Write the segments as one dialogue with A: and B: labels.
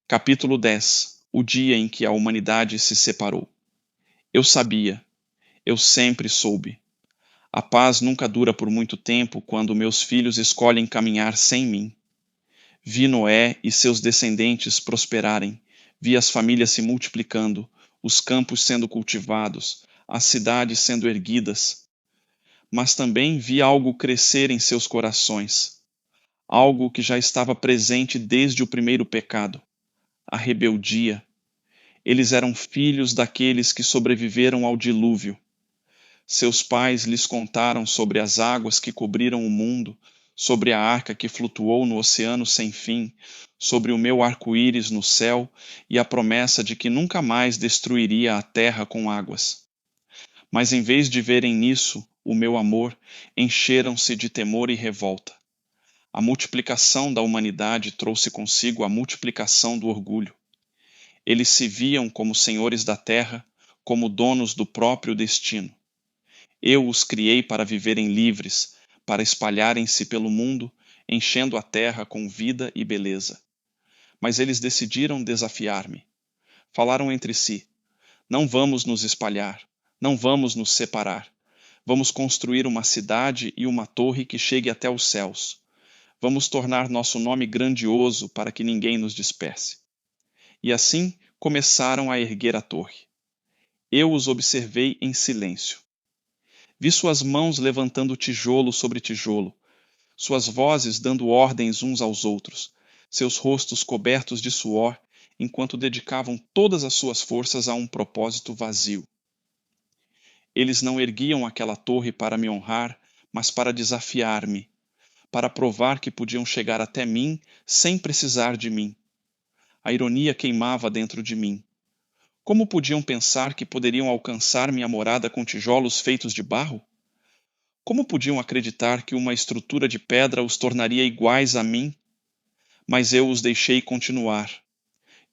A: Capítulo 10. O dia em que a humanidade se separou. Eu sabia, eu sempre soube. A paz nunca dura por muito tempo quando meus filhos escolhem caminhar sem mim. Vi Noé e seus descendentes prosperarem, vi as famílias se multiplicando, os campos sendo cultivados, as cidades sendo erguidas. Mas também vi algo crescer em seus corações, algo que já estava presente desde o primeiro pecado, a rebeldia. Eles eram filhos daqueles que sobreviveram ao dilúvio. Seus pais lhes contaram sobre as águas que cobriram o mundo, sobre a arca que flutuou no oceano sem fim, sobre o meu arco-íris no céu e a promessa de que nunca mais destruiria a terra com águas. Mas em vez de verem nisso o meu amor, encheram-se de temor e revolta. A multiplicação da humanidade trouxe consigo a multiplicação do orgulho. Eles se viam como senhores da terra, como donos do próprio destino. Eu os criei para viverem livres, para espalharem-se pelo mundo, enchendo a terra com vida e beleza. Mas eles decidiram desafiar-me. Falaram entre si: não vamos nos espalhar, não vamos nos separar. Vamos construir uma cidade e uma torre que chegue até os céus. Vamos tornar nosso nome grandioso para que ninguém nos disperse. E assim começaram a erguer a torre. Eu os observei em silêncio. Vi suas mãos levantando tijolo sobre tijolo, suas vozes dando ordens uns aos outros, seus rostos cobertos de suor, enquanto dedicavam todas as suas forças a um propósito vazio. Eles não erguiam aquela torre para me honrar, mas para desafiar-me, para provar que podiam chegar até mim sem precisar de mim. A ironia queimava dentro de mim. Como podiam pensar que poderiam alcançar minha morada com tijolos feitos de barro? Como podiam acreditar que uma estrutura de pedra os tornaria iguais a mim? Mas eu os deixei continuar.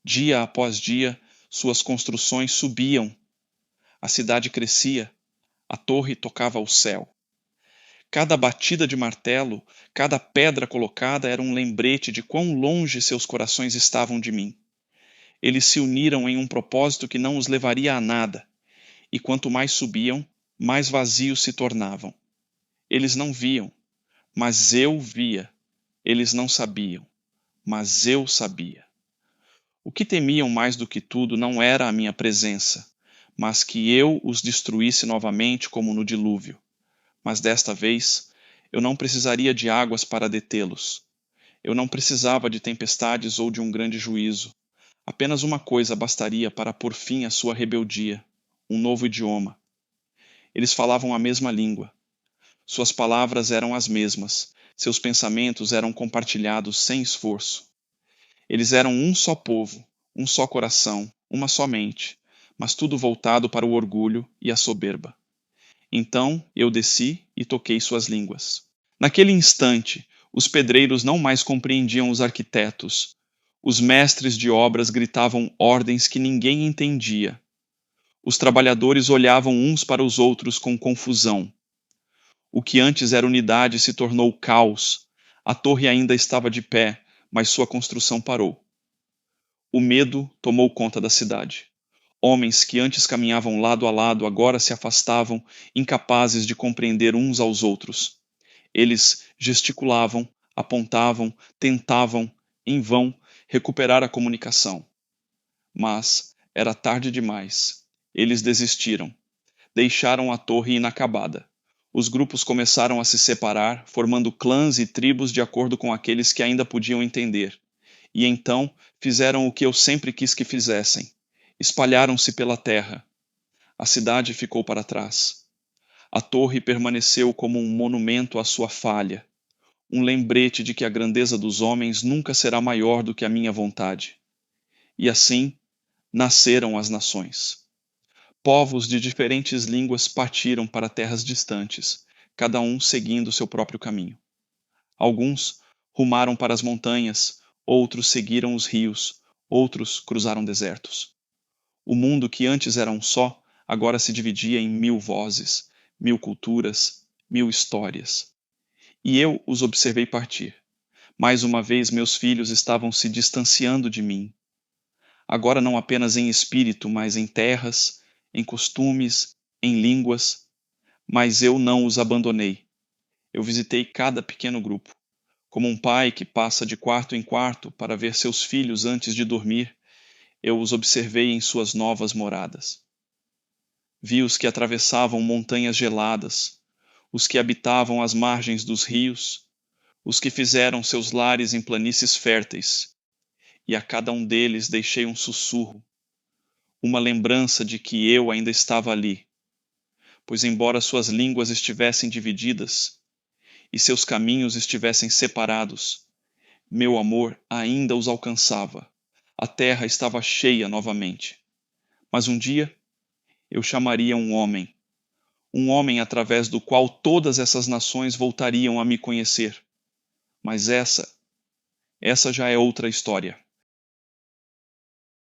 A: Dia após dia, suas construções subiam. A cidade crescia. A torre tocava o céu. Cada batida de martelo, cada pedra colocada era um lembrete de quão longe seus corações estavam de mim. Eles se uniram em um propósito que não os levaria a nada, e quanto mais subiam, mais vazios se tornavam. Eles não viam, mas eu via. Eles não sabiam, mas eu sabia. O que temiam mais do que tudo não era a minha presença, mas que eu os destruísse novamente como no dilúvio. Mas desta vez, eu não precisaria de águas para detê-los. Eu não precisava de tempestades ou de um grande juízo. Apenas uma coisa bastaria para pôr fim à sua rebeldia: um novo idioma. Eles falavam a mesma língua. Suas palavras eram as mesmas, seus pensamentos eram compartilhados sem esforço. Eles eram um só povo, um só coração, uma só mente, mas tudo voltado para o orgulho e a soberba. Então eu desci e toquei suas línguas. Naquele instante, os pedreiros não mais compreendiam os arquitetos. Os mestres de obras gritavam ordens que ninguém entendia. Os trabalhadores olhavam uns para os outros com confusão. O que antes era unidade se tornou caos. A torre ainda estava de pé, mas sua construção parou. O medo tomou conta da cidade. Homens que antes caminhavam lado a lado agora se afastavam, incapazes de compreender uns aos outros. Eles gesticulavam, apontavam, tentavam, em vão, recuperar a comunicação. Mas era tarde demais. Eles desistiram. Deixaram a torre inacabada. Os grupos começaram a se separar, formando clãs e tribos de acordo com aqueles que ainda podiam entender. E então fizeram o que eu sempre quis que fizessem. Espalharam-se pela terra. A cidade ficou para trás. A torre permaneceu como um monumento à sua falha, um lembrete de que a grandeza dos homens nunca será maior do que a minha vontade. E assim nasceram as nações. Povos de diferentes línguas partiram para terras distantes, cada um seguindo seu próprio caminho. Alguns rumaram para as montanhas, outros seguiram os rios, outros cruzaram desertos. O mundo que antes era um só, agora se dividia em 1000 vozes, 1000 culturas, 1000 histórias. E eu os observei partir. Mais uma vez meus filhos estavam se distanciando de mim. agora não apenas em espírito, mas em terras, em costumes, em línguas, mas eu não os abandonei. Eu visitei cada pequeno grupo. Como um pai que passa de quarto em quarto para ver seus filhos antes de dormir, eu os observei em suas novas moradas. Vi os que atravessavam montanhas geladas, os que habitavam as margens dos rios, os que fizeram seus lares em planícies férteis, e a cada um deles deixei um sussurro, uma lembrança de que eu ainda estava ali, pois embora suas línguas estivessem divididas e seus caminhos estivessem separados, meu amor ainda os alcançava. A terra estava cheia novamente. Mas um dia eu chamaria um homem através do qual todas essas nações voltariam a me conhecer. Mas essa já é outra história.